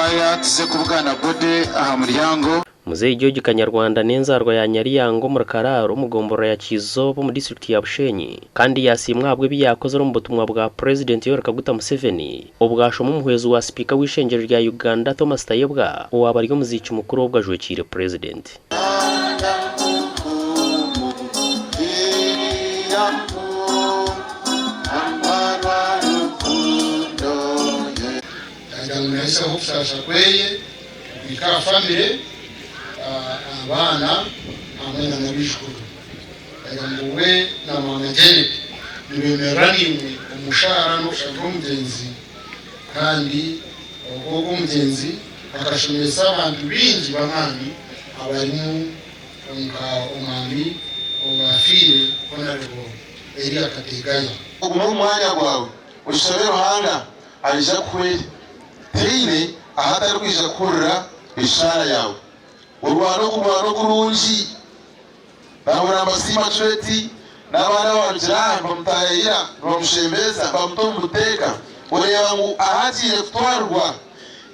ngaya tuze kuvugana bode aha muryango Muzeyi George Kanyarwanda nenzarwa ya Nyariyango mu Kararo umugomboro ya Kizobo mu district ya Bushenyi kandi yasimwabwe biyakoze mu butumwa bwa President Yoweri Kaguta Museveni ubwashoma umuhwezo wa speaker w'ishengero rya Uganda Thomas Tayebwa wabari muzica umukuru w'ubwajwekire President Ngamesa hufasha kweye bika family abana amwe na nabishukuru agambuwe na mwanagene nibemerani umushara no shagomgenzi kandi ubwo umugenzi akashomesa abantu bingi bamani abarimu umwami ubafire konarebo eri akateganya mu mwanya gwawe ushabero hanga alija kweli teine ahata rwisha kurra ishara yawe urwano kurunji nabona basima chweti nabana wajira bamutayira bamushembeza bamutomuteka ore yangu ahatiye kutwarwa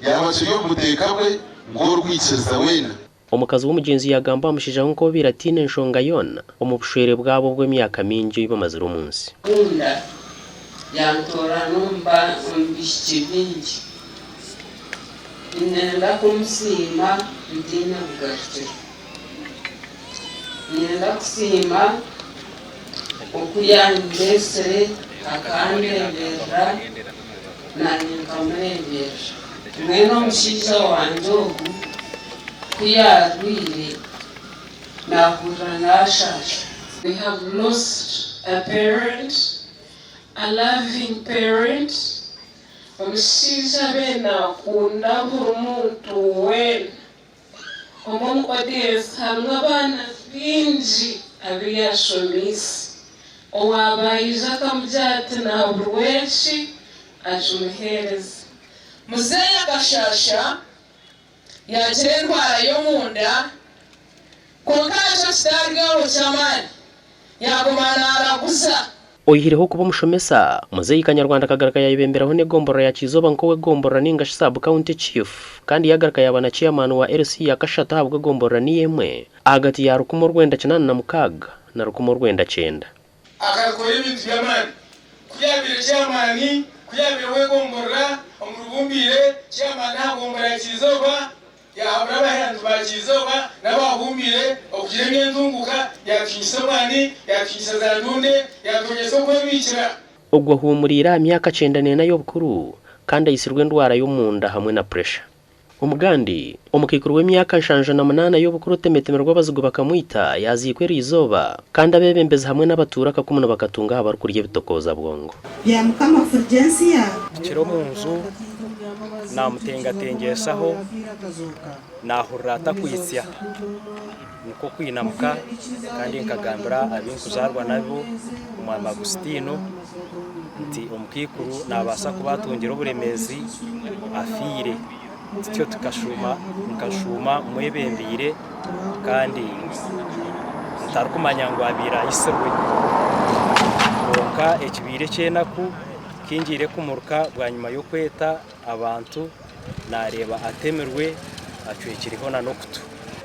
yabachiriyo muteka bwe ngo rwiceza wena Omukazi w'umugenzi yagamba amushijaho nko biratine nshonga yona omubushwere bwabo bw'emyaka mingi bamazira umunsi Unda yantora numba umbishibingi Nenda kumusima ndina bugaje Nenda kusima okuyandesere akandebera na nkamurembera mweno mushiza wanjogu kuyarwire nahura nashasha. We have lost a parent, a loving parent. Omushiza bena kunda burumuntu wena omumukwadesi hamwe abana bingi abiyashomisi owabayiza kamujati na burweshi ajumuhereza muzeyi agashasha yagira indwara yo munda kukaje kitarigaho cyamani yagumana araguza Oyihireho kuba mushomesa Muzeyi Kanyarwanda kagaraka yayibemberaho ne gombora ya Kizoba nkowe gombora ninga sub county chief kandi yagaraka yabana chairman wa RC yakashata habwo gombora niyemwe agati ya rukumo rwenda 86 na rukumo rwenda 9 akakora ibintu byamani kuyabire chairman kuyabire we gombora omurubumbire chairman hagombora ya Kizoba ya abrabahantu bakizoba nabahumbire okiremye nzunguka yakisobani yakisazandunde yakogeso kwebikira Ogwo humurira myaka 9 nayo bukuru kandi ayisirwe ndwara yo munda hamwe na pressure Umugandi omukikuru w'emyaka 58 yo bukuru temetemerwa bazugo bakamwita yazikwera izoba kandi abebembeza hamwe n'abatura kakumuna bakatunga abarukurye bitokoza bwongo ya mukama Fulgensia kiro munzu namutengatengeshaho nahurata kwisya niko kwinamuka kandi nkagambira abinkuzarwa nabo umwami Agustino nti omukikuru nabasa kubatungira uburemezi afire tyo tukashuma mwebembire kandi ntarukumanya ngo abira iserwe bonka ekibire cyenaku kingire kumuruka bwa nyuma yo kweta abantu nareba atemerwe acwekiriho na nokutu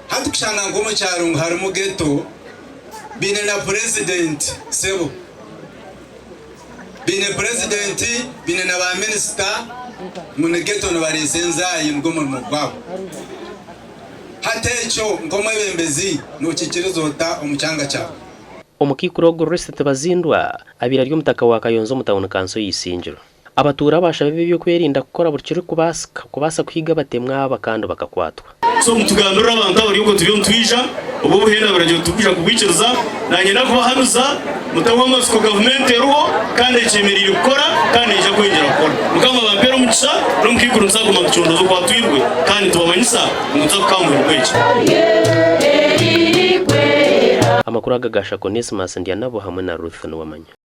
hatu kushanga ngomo cyarungu harimo ghetto bine na president sebo bine president bine na ba minister mune ghetto no barisenzayi ngomo mugwabo hatecho ngomo ebembezi no kikirozota omucyanga cyawe Omukikuru ogurresete bazindwa abira ryo mutaka wa Kayonzo mutawuna kanso yisingiro abatura bashabe byo kwerinda gukora burikiri kubasa kwiga batemwa abakando bakakwatwa so mutugandura abantu bari uko tubiyo twija ubu buhenda baraje tubija kubikiriza nanyena kuba hanuza mutawanga siko government eruho kandi cemerire gukora kandi ije kwinjira gukora mukama bampera mugisha no mukikuru nsago makicondo zo kwatwirwe kandi tubamanyisa mutaka kamwe kweje Amakuru agagasha Onesmus Ndianabo hamwe na Ruth Nwamanya